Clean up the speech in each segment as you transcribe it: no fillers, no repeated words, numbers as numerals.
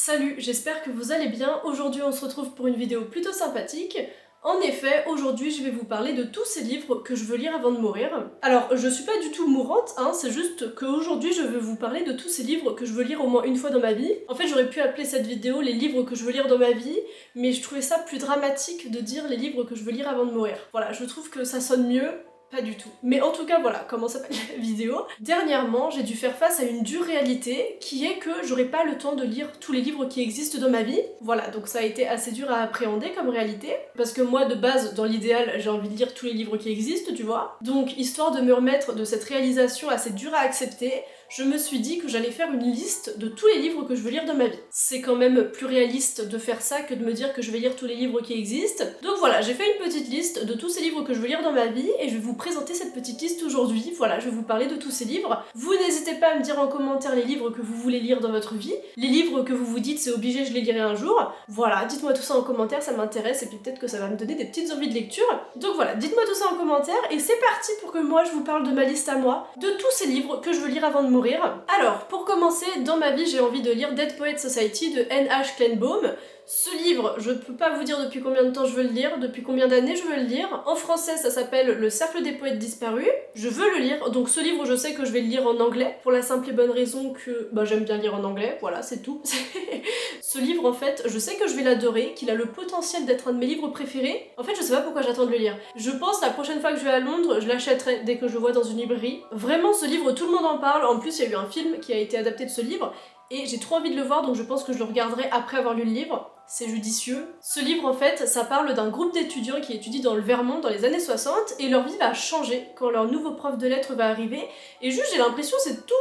Salut, j'espère que vous allez bien. Aujourd'hui on se retrouve pour une vidéo plutôt sympathique. En effet, aujourd'hui je vais vous parler de tous ces livres que je veux lire avant de mourir. Alors, je suis pas du tout mourante, c'est juste qu'aujourd'hui je veux vous parler de tous ces livres que je veux lire au moins une fois dans ma vie. En fait, j'aurais pu appeler cette vidéo les livres que je veux lire dans ma vie, mais je trouvais ça plus dramatique de dire les livres que je veux lire avant de mourir. Voilà, je trouve que ça sonne mieux. Pas du tout. Mais en tout cas, voilà comment s'appelle la vidéo. Dernièrement, j'ai dû faire face à une dure réalité qui est que j'aurais pas le temps de lire tous les livres qui existent dans ma vie. Voilà, donc ça a été assez dur à appréhender comme réalité. Parce que moi, de base, dans l'idéal, j'ai envie de lire tous les livres qui existent, tu vois. Donc, histoire de me remettre de cette réalisation assez dure à accepter, je me suis dit que j'allais faire une liste de tous les livres que je veux lire dans ma vie. C'est quand même plus réaliste de faire ça que de me dire que je vais lire tous les livres qui existent. Donc voilà, j'ai fait une petite liste de tous ces livres que je veux lire dans ma vie et je vais vous présenter cette petite liste aujourd'hui. Voilà, je vais vous parler de tous ces livres. Vous n'hésitez pas à me dire en commentaire les livres que vous voulez lire dans votre vie, les livres que vous vous dites c'est obligé je les lirai un jour. Voilà, dites-moi tout ça en commentaire, ça m'intéresse et puis peut-être que ça va me donner des petites envies de lecture. Donc voilà, dites-moi tout ça en commentaire et c'est parti pour que moi je vous parle de ma liste à moi, de tous ces livres que je veux lire avant de mourir. Alors, pour commencer, dans ma vie, j'ai envie de lire Dead Poets Society de N.H. Kleinbaum. Ce livre, je peux pas vous dire depuis combien de temps je veux le lire, depuis combien d'années je veux le lire. En français, ça s'appelle Le Cercle des Poètes Disparus. Je veux le lire, donc ce livre, je sais que je vais le lire en anglais, pour la simple et bonne raison que j'aime bien lire en anglais, voilà, c'est tout. Ce livre, en fait, je sais que je vais l'adorer, qu'il a le potentiel d'être un de mes livres préférés. En fait, je sais pas pourquoi j'attends de le lire. Je pense la prochaine fois que je vais à Londres, je l'achèterai dès que je le vois dans une librairie. Vraiment, ce livre, tout le monde en parle. En plus, il y a eu un film qui a été adapté de ce livre. Et j'ai trop envie de le voir, donc je pense que je le regarderai après avoir lu le livre. C'est judicieux. Ce livre, en fait, ça parle d'un groupe d'étudiants qui étudient dans le Vermont dans les années 60, et leur vie va changer quand leur nouveau prof de lettres va arriver. Et juste, j'ai l'impression que c'est tout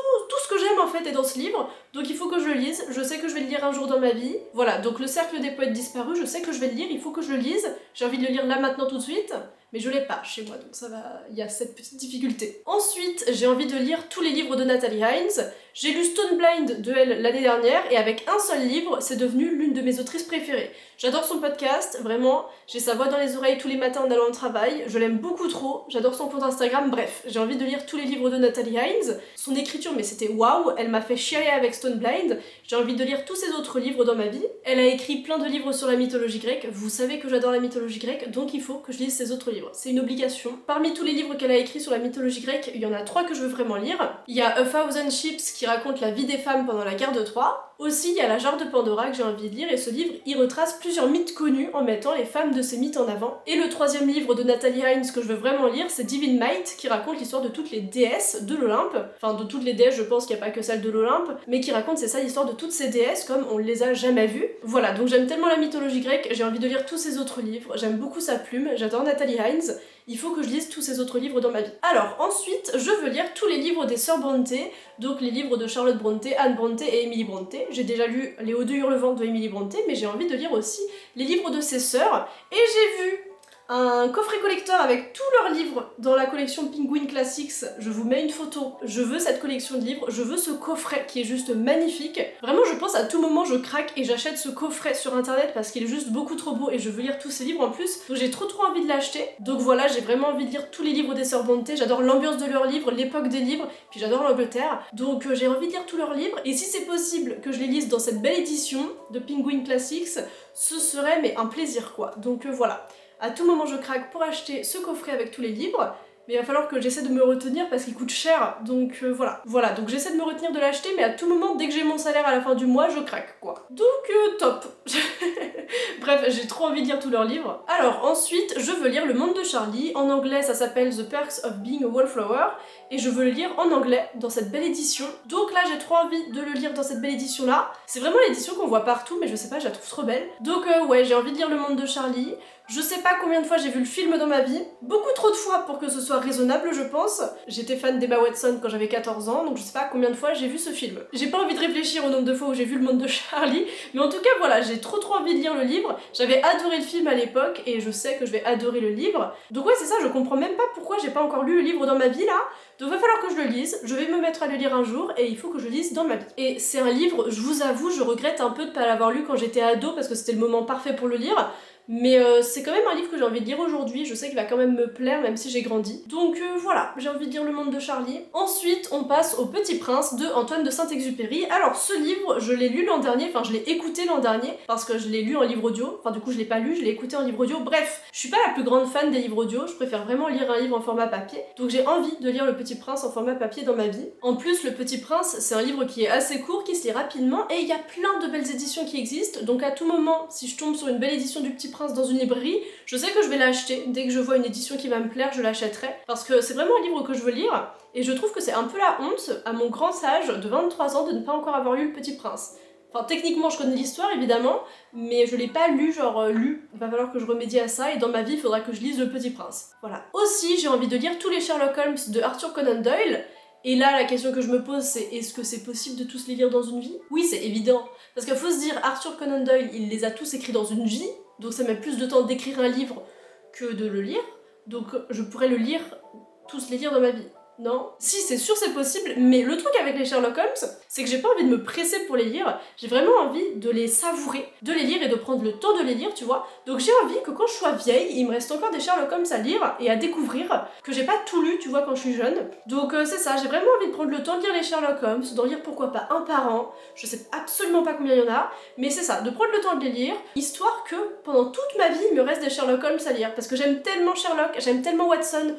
ce que j'aime, en fait, est dans ce livre. Donc il faut que je le lise, je sais que je vais le lire un jour dans ma vie. Voilà, donc Le Cercle des Poètes Disparus, je sais que je vais le lire, il faut que je le lise. J'ai envie de le lire là, maintenant, tout de suite. Mais je l'ai pas chez moi, donc ça va, il y a cette petite difficulté. Ensuite, j'ai envie de lire tous les livres de Natalie Hines. J'ai lu Stone Blind de elle l'année dernière, et avec un seul livre, c'est devenu l'une de mes autrices préférées. J'adore son podcast, vraiment, j'ai sa voix dans les oreilles tous les matins en allant au travail, je l'aime beaucoup trop, j'adore son compte Instagram, bref, j'ai envie de lire tous les livres de Natalie Hines. Son écriture, mais c'était waouh, elle m'a fait chialer avec Stone Blind, j'ai envie de lire tous ses autres livres dans ma vie. Elle a écrit plein de livres sur la mythologie grecque, vous savez que j'adore la mythologie grecque, donc il faut que je lise ses autres livres. C'est une obligation. Parmi tous les livres qu'elle a écrits sur la mythologie grecque, il y en a 3 que je veux vraiment lire. Il y a A Thousand Ships qui raconte la vie des femmes pendant la guerre de Troie. Aussi, il y a La Jarre de Pandora que j'ai envie de lire, et ce livre, il retrace plusieurs mythes connus en mettant les femmes de ces mythes en avant. Et le 3e livre de Natalie Hines que je veux vraiment lire, c'est Divine Might, qui raconte l'histoire de toutes les déesses de l'Olympe. Enfin, de toutes les déesses, je pense qu'il n'y a pas que celle de l'Olympe, mais qui raconte, c'est ça, l'histoire de toutes ces déesses comme on les a jamais vues. Voilà, donc j'aime tellement la mythologie grecque, j'ai envie de lire tous ses autres livres, j'aime beaucoup sa plume, j'adore Natalie Hines. Il faut que je lise tous ces autres livres dans ma vie. Alors ensuite, je veux lire tous les livres des sœurs Brontë, donc les livres de Charlotte Brontë, Anne Brontë et Emily Brontë. J'ai déjà lu Les Hauts de Hurlevent de Emily Brontë, mais j'ai envie de lire aussi les livres de ses sœurs. Et j'ai vu un coffret collector avec tous leurs livres dans la collection Penguin Classics. Je vous mets une photo. Je veux cette collection de livres, je veux ce coffret qui est juste magnifique. Vraiment, je pense à tout moment je craque et j'achète ce coffret sur internet parce qu'il est juste beaucoup trop beau et je veux lire tous ces livres en plus. Donc j'ai trop envie de l'acheter. Donc voilà, j'ai vraiment envie de lire tous les livres des sœurs Brontë. J'adore l'ambiance de leurs livres, l'époque des livres, puis j'adore l'Angleterre. Donc j'ai envie de lire tous leurs livres et si c'est possible que je les lise dans cette belle édition de Penguin Classics, ce serait mais un plaisir quoi. Donc voilà. À tout moment je craque pour acheter ce coffret avec tous les livres, mais il va falloir que j'essaie de me retenir parce qu'il coûte cher, donc voilà. Voilà, donc j'essaie de me retenir de l'acheter, mais à tout moment, dès que j'ai mon salaire à la fin du mois, je craque, quoi. Donc top. Bref, j'ai trop envie de lire tous leurs livres. Alors ensuite, je veux lire Le Monde de Charlie, en anglais ça s'appelle The Perks of Being a Wallflower, et je veux le lire en anglais, dans cette belle édition. Donc là, j'ai trop envie de le lire dans cette belle édition-là. C'est vraiment l'édition qu'on voit partout, mais je sais pas, je la trouve trop belle. Donc ouais, j'ai envie de lire Le Monde de Charlie. Je sais pas combien de fois j'ai vu le film dans ma vie, beaucoup trop de fois pour que ce soit raisonnable je pense. J'étais fan d'Emma Watson quand j'avais 14 ans, donc je sais pas combien de fois j'ai vu ce film. J'ai pas envie de réfléchir au nombre de fois où j'ai vu Le Monde de Charlie, mais en tout cas voilà, j'ai trop envie de lire le livre. J'avais adoré le film à l'époque et je sais que je vais adorer le livre. Donc ouais c'est ça, je comprends même pas pourquoi j'ai pas encore lu le livre dans ma vie là. Donc va falloir que je le lise, je vais me mettre à le lire un jour et il faut que je le lise dans ma vie. Et c'est un livre, je vous avoue, je regrette un peu de pas l'avoir lu quand j'étais ado parce que c'était le moment parfait pour le lire. mais c'est quand même un livre que j'ai envie de lire aujourd'hui, je sais qu'il va quand même me plaire même si j'ai grandi. Donc voilà, j'ai envie de lire Le Monde de Charlie. Ensuite, on passe au Petit Prince de Antoine de Saint-Exupéry. Alors ce livre, je l'ai lu l'an dernier, enfin je l'ai écouté l'an dernier, parce que je l'ai lu en livre audio, enfin du coup je l'ai pas lu, je l'ai écouté en livre audio. Bref, je suis pas la plus grande fan des livres audio, je préfère vraiment lire un livre en format papier, donc j'ai envie de lire Le Petit Prince en format papier dans ma vie. En plus, Le Petit Prince, c'est un livre qui est assez court, qui se lit rapidement, et il y a plein de belles éditions qui existent, donc à tout moment, si je tombe sur une belle édition du Petit Prince dans une librairie, je sais que je vais l'acheter. Dès que je vois une édition qui va me plaire, je l'achèterai, parce que c'est vraiment un livre que je veux lire, et je trouve que c'est un peu la honte, à mon grand âge de 23 ans, de ne pas encore avoir lu Le Petit Prince. Enfin, techniquement, je connais l'histoire, évidemment, mais je l'ai pas lu, lu. Il va falloir que je remédie à ça, et dans ma vie, il faudra que je lise Le Petit Prince. Voilà. Aussi, j'ai envie de lire tous les Sherlock Holmes de Arthur Conan Doyle, et là, la question que je me pose, c'est est-ce que c'est possible de tous les lire dans une vie? Oui, c'est évident. Parce qu'il faut se dire, Arthur Conan Doyle, il les a tous écrits dans une vie, donc ça met plus de temps d'écrire un livre que de le lire, donc je pourrais le lire, tous les lire dans ma vie. Non? Si, c'est sûr, c'est possible, mais le truc avec les Sherlock Holmes, c'est que j'ai pas envie de me presser pour les lire, j'ai vraiment envie de les savourer, de les lire et de prendre le temps de les lire, tu vois. Donc j'ai envie que quand je sois vieille, il me reste encore des Sherlock Holmes à lire et à découvrir, que j'ai pas tout lu, tu vois, quand je suis jeune. Donc c'est ça, j'ai vraiment envie de prendre le temps de lire les Sherlock Holmes, d'en lire pourquoi pas un par an, je sais absolument pas combien il y en a, mais c'est ça, de prendre le temps de les lire, histoire que pendant toute ma vie, il me reste des Sherlock Holmes à lire, parce que j'aime tellement Sherlock, j'aime tellement Watson,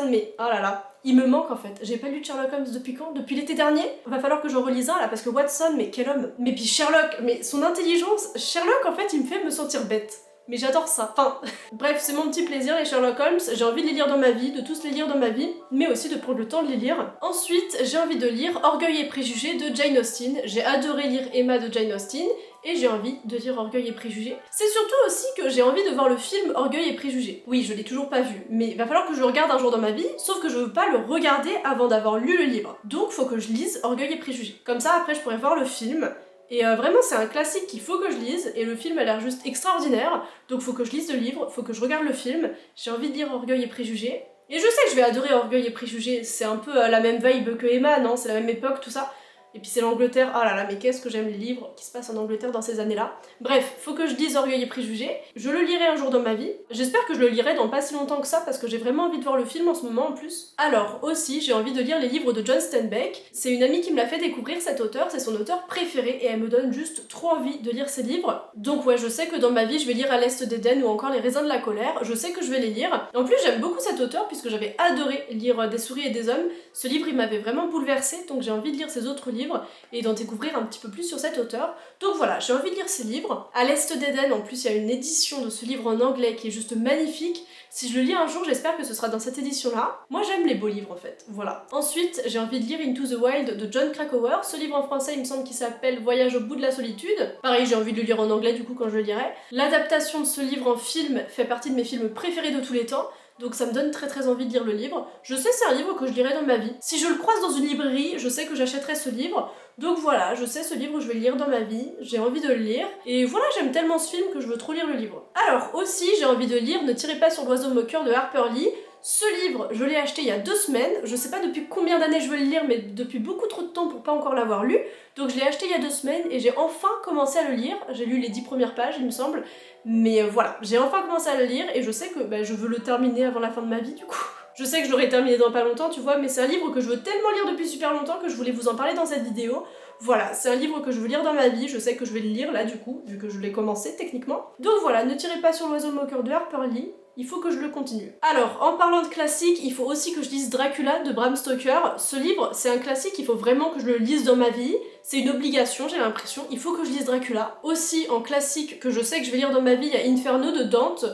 mais oh là là, il me manque en fait. J'ai pas lu de Sherlock Holmes depuis quand? Depuis l'été dernier? Va falloir que j'en relise un là, parce que Watson, mais quel homme! Mais puis Sherlock, mais son intelligence, Sherlock en fait il me fait me sentir bête. Mais j'adore ça. Enfin, bref, c'est mon petit plaisir les Sherlock Holmes, j'ai envie de les lire dans ma vie, de tous les lire dans ma vie, mais aussi de prendre le temps de les lire. Ensuite, j'ai envie de lire Orgueil et Préjugés de Jane Austen. J'ai adoré lire Emma de Jane Austen, et j'ai envie de lire Orgueil et Préjugés. C'est surtout aussi que j'ai envie de voir le film Orgueil et Préjugés. Oui, je l'ai toujours pas vu, mais il va falloir que je le regarde un jour dans ma vie, sauf que je veux pas le regarder avant d'avoir lu le livre. Donc faut que je lise Orgueil et Préjugés. Comme ça, après, je pourrais voir le film. Et vraiment, c'est un classique qu'il faut que je lise, et le film a l'air juste extraordinaire, donc faut que je lise le livre, faut que je regarde le film, j'ai envie de lire Orgueil et Préjugés. Et je sais que je vais adorer Orgueil et Préjugés, c'est un peu la même vibe que Emma, non? C'est la même époque, tout ça. Et puis c'est l'Angleterre, ah là là, mais qu'est-ce que j'aime les livres qui se passent en Angleterre dans ces années-là. Bref, faut que je lise Orgueil et Préjugés, je le lirai un jour dans ma vie, j'espère que je le lirai dans pas si longtemps que ça, parce que j'ai vraiment envie de voir le film en ce moment en plus. Alors, aussi, j'ai envie de lire les livres de John Steinbeck, c'est une amie qui me l'a fait découvrir cet auteur, c'est son auteur préféré, et elle me donne juste trop envie de lire ses livres. Donc ouais, je sais que dans ma vie, je vais lire À l'Est d'Éden ou encore Les Raisins de la Colère, je sais que je vais les lire. En plus, j'aime beaucoup cet auteur, puisque j'avais adoré lire Des souris et des hommes, ce livre il m'avait vraiment bouleversée, donc j'ai envie de lire ses autres livres, et d'en découvrir un petit peu plus sur cet auteur. Donc voilà, j'ai envie de lire ses livres. À l'Est d'Éden, en plus, il y a une édition de ce livre en anglais qui est juste magnifique. Si je le lis un jour, j'espère que ce sera dans cette édition-là. Moi, j'aime les beaux livres, en fait. Voilà. Ensuite, j'ai envie de lire Into the Wild de John Krakauer. Ce livre en français, il me semble qu'il s'appelle Voyage au bout de la solitude. Pareil, j'ai envie de le lire en anglais, du coup, quand je le lirai. L'adaptation de ce livre en film fait partie de mes films préférés de tous les temps. Donc ça me donne très envie de lire le livre. Je sais c'est un livre que je lirai dans ma vie. Si je le croise dans une librairie, je sais que j'achèterai ce livre. Donc voilà, je sais ce livre, je vais le lire dans ma vie, j'ai envie de le lire. Et voilà, j'aime tellement ce film que je veux trop lire le livre. Alors aussi, j'ai envie de lire Ne tirez pas sur l'oiseau moqueur de Harper Lee. Ce livre, je l'ai acheté il y a 2 semaines, je sais pas depuis combien d'années je veux le lire, mais depuis beaucoup trop de temps pour pas encore l'avoir lu. Donc je l'ai acheté il y a 2 semaines et j'ai enfin commencé à le lire. J'ai lu les 10 premières pages, il me semble. Mais voilà, j'ai enfin commencé à le lire et je sais que je veux le terminer avant la fin de ma vie du coup. Je sais que je l'aurai terminé dans pas longtemps, tu vois, mais c'est un livre que je veux tellement lire depuis super longtemps que je voulais vous en parler dans cette vidéo. Voilà, c'est un livre que je veux lire dans ma vie, je sais que je vais le lire là du coup, vu que je l'ai commencé techniquement. Donc voilà, Ne tirez pas sur l'oiseau moqueur de Harper Lee. Il faut que je le continue. Alors, en parlant de classique, il faut aussi que je lise Dracula de Bram Stoker. Ce livre, c'est un classique, il faut vraiment que je le lise dans ma vie. C'est une obligation, j'ai l'impression. Il faut que je lise Dracula. Aussi, en classique, que je sais que je vais lire dans ma vie, il y a Inferno de Dante.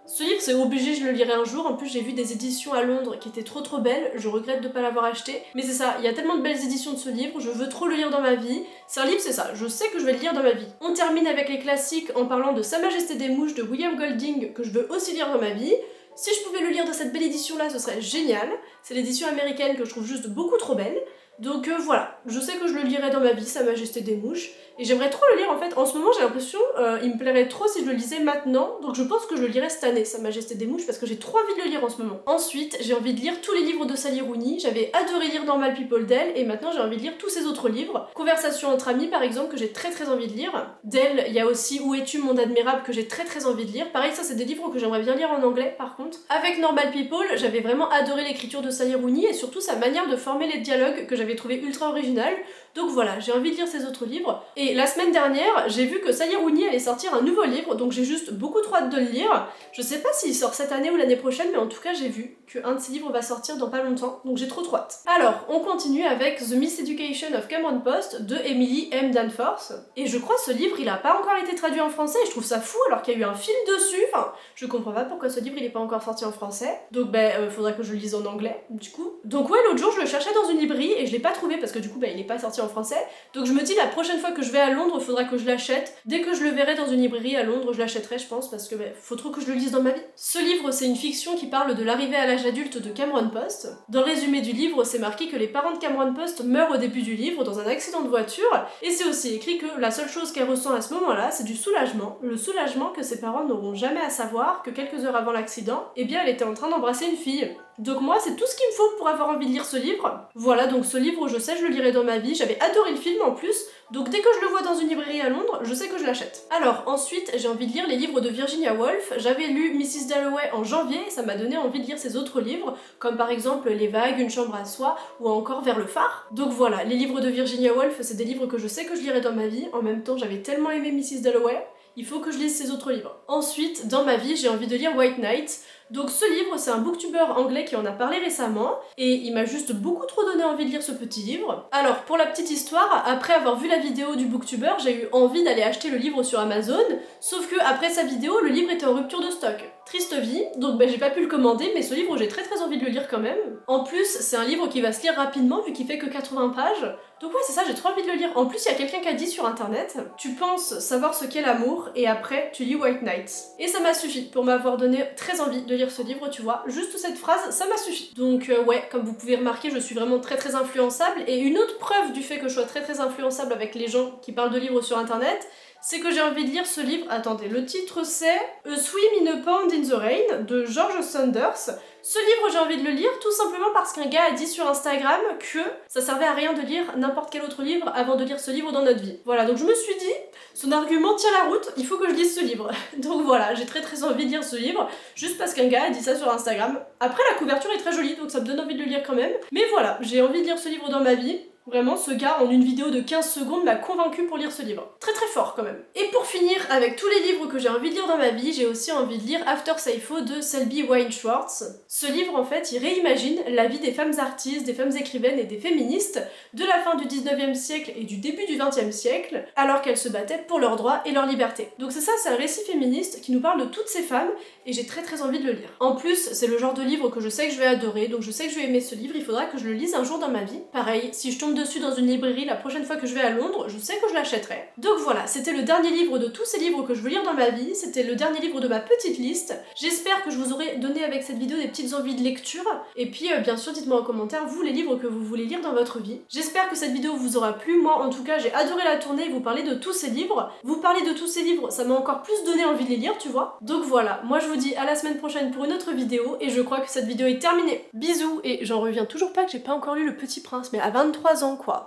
Ce livre, c'est obligé, je le lirai un jour. En plus, j'ai vu des éditions à Londres qui étaient trop belles. Je regrette de pas l'avoir acheté. Mais c'est ça, il y a tellement de belles éditions de ce livre. Je veux trop le lire dans ma vie. C'est un livre, c'est ça. Je sais que je vais le lire dans ma vie. On termine avec les classiques en parlant de Sa Majesté des Mouches de William Golding, que je veux aussi lire dans ma vie. Si je pouvais le lire dans cette belle édition-là, ce serait génial. C'est l'édition américaine que je trouve juste beaucoup trop belle. Donc voilà, je sais que je le lirai dans ma vie, Sa Majesté des Mouches, et j'aimerais trop le lire en fait. En ce moment j'ai l'impression, il me plairait trop si je le lisais maintenant, donc je pense que je le lirai cette année, Sa Majesté des Mouches, parce que j'ai trop envie de le lire en ce moment. Ensuite, j'ai envie de lire tous les livres de Sally Rooney, j'avais adoré lire Normal People d'elle, et maintenant j'ai envie de lire tous ses autres livres. Conversation entre amis par exemple, que j'ai très envie de lire. D'elle, il y a aussi Où es-tu mon admirable, que j'ai très envie de lire. Pareil, ça c'est des livres que j'aimerais bien lire en anglais par contre. Avec Normal People, j'avais vraiment adoré l'écriture de Sally Rooney, et surtout sa manière de former les dialogues, que j'avais trouvé ultra original. Donc voilà, j'ai envie de lire ses autres livres. Et la semaine dernière, j'ai vu que Sally Rooney allait sortir un nouveau livre, donc j'ai juste beaucoup trop hâte de le lire. Je sais pas s'il sort cette année ou l'année prochaine, mais en tout cas j'ai vu qu'un de ses livres va sortir dans pas longtemps, donc j'ai trop hâte. Alors, on continue avec The Miseducation of Cameron Post de Emily M. Danforth. Et je crois ce livre, il a pas encore été traduit en français, et je trouve ça fou alors qu'il y a eu un film dessus. Enfin, je comprends pas pourquoi ce livre il est pas encore sorti en français. Donc faudrait que je le lise en anglais, du coup. Donc ouais, l'autre jour je le cherchais dans une librairie et je l'ai pas trouvé parce que du coup il est pas sorti en français. Donc je me dis la prochaine fois que je vais à Londres, faudra que je l'achète. Dès que je le verrai dans une librairie à Londres, je l'achèterai je pense parce que faut trop que je le lise dans ma vie. Ce livre c'est une fiction qui parle de l'arrivée à l'âge adulte de Cameron Post. Dans le résumé du livre, c'est marqué que les parents de Cameron Post meurent au début du livre dans un accident de voiture et c'est aussi écrit que la seule chose qu'elle ressent à ce moment-là, c'est du soulagement. Le soulagement que ses parents n'auront jamais à savoir que quelques heures avant l'accident, eh bien elle était en train d'embrasser une fille. Donc moi, c'est tout ce qu'il me faut pour avoir envie de lire ce livre. Voilà, donc ce livre, je sais, je le lirai dans ma vie. J'avais adoré le film en plus, donc dès que je le vois dans une librairie à Londres, je sais que je l'achète. Alors ensuite, j'ai envie de lire les livres de Virginia Woolf. J'avais lu Mrs. Dalloway en janvier et ça m'a donné envie de lire ses autres livres, comme par exemple Les Vagues, Une chambre à soi ou encore Vers le phare. Donc voilà, les livres de Virginia Woolf, c'est des livres que je sais que je lirai dans ma vie. En même temps, j'avais tellement aimé Mrs. Dalloway. Il faut que je lise ses autres livres. Ensuite, dans ma vie, j'ai envie de lire White Knight. Donc ce livre, c'est un booktuber anglais qui en a parlé récemment, et il m'a juste beaucoup trop donné envie de lire ce petit livre. Alors, pour la petite histoire, après avoir vu la vidéo du booktuber, j'ai eu envie d'aller acheter le livre sur Amazon, sauf que après sa vidéo, le livre était en rupture de stock. Triste vie, donc j'ai pas pu le commander, mais ce livre, j'ai très envie de le lire quand même. En plus, c'est un livre qui va se lire rapidement, vu qu'il fait que 80 pages. Donc ouais, c'est ça, j'ai trop envie de le lire. En plus, il y a quelqu'un qui a dit sur internet, tu penses savoir ce qu'est l'amour, et après, tu lis White Knight. Et ça m'a suffi pour m'avoir donné très envie de lire ce livre, tu vois. Juste cette phrase, ça m'a suffi. Donc ouais, comme vous pouvez remarquer, je suis vraiment très influençable, et une autre preuve du fait que je sois très influençable avec les gens qui parlent de livres sur internet, c'est que j'ai envie de lire ce livre. Attendez, le titre c'est A Swim in a Pond in the Rain de George Saunders. Ce livre, j'ai envie de le lire tout simplement parce qu'un gars a dit sur Instagram que ça servait à rien de lire n'importe quel autre livre avant de lire ce livre dans notre vie. Voilà, donc je me suis dit, son argument tient la route, il faut que je lise ce livre. Donc voilà, j'ai très envie de lire ce livre, juste parce qu'un gars a dit ça sur Instagram. Après, la couverture est très jolie, donc ça me donne envie de le lire quand même. Mais voilà, j'ai envie de lire ce livre dans ma vie. Vraiment, ce gars, en une vidéo de 15 secondes, m'a convaincu pour lire ce livre. Très fort quand même. Et pour finir, avec tous les livres que j'ai envie de lire dans ma vie, j'ai aussi envie de lire After Sappho de Selby Wine Schwartz. Ce livre, en fait, il réimagine la vie des femmes artistes, des femmes écrivaines et des féministes de la fin du 19e siècle et du début du 20e siècle, alors qu'elles se battaient pour leurs droits et leur liberté. Donc c'est ça, c'est un récit féministe qui nous parle de toutes ces femmes, et j'ai très envie de le lire. En plus, c'est le genre de livre que je sais que je vais adorer, donc je sais que je vais aimer ce livre, il faudra que je le lise un jour dans ma vie. Pareil, si je tombe dessus dans une librairie la prochaine fois que je vais à Londres, je sais que je l'achèterai. Donc voilà, c'était le dernier livre de tous ces livres que je veux lire dans ma vie, c'était le dernier livre de ma petite liste. J'espère que je vous aurai donné avec cette vidéo des petites envies de lecture, et puis bien sûr dites-moi en commentaire vous les livres que vous voulez lire dans votre vie. J'espère que cette vidéo vous aura plu, moi en tout cas j'ai adoré la tourner et vous parler de tous ces livres. Vous parler de tous ces livres, ça m'a encore plus donné envie de les lire, tu vois. Donc voilà, moi je vous dis à la semaine prochaine pour une autre vidéo, et je crois que cette vidéo est terminée. Bisous, et j'en reviens toujours pas que j'ai pas encore lu Le Petit Prince, mais à 23 ans quoi.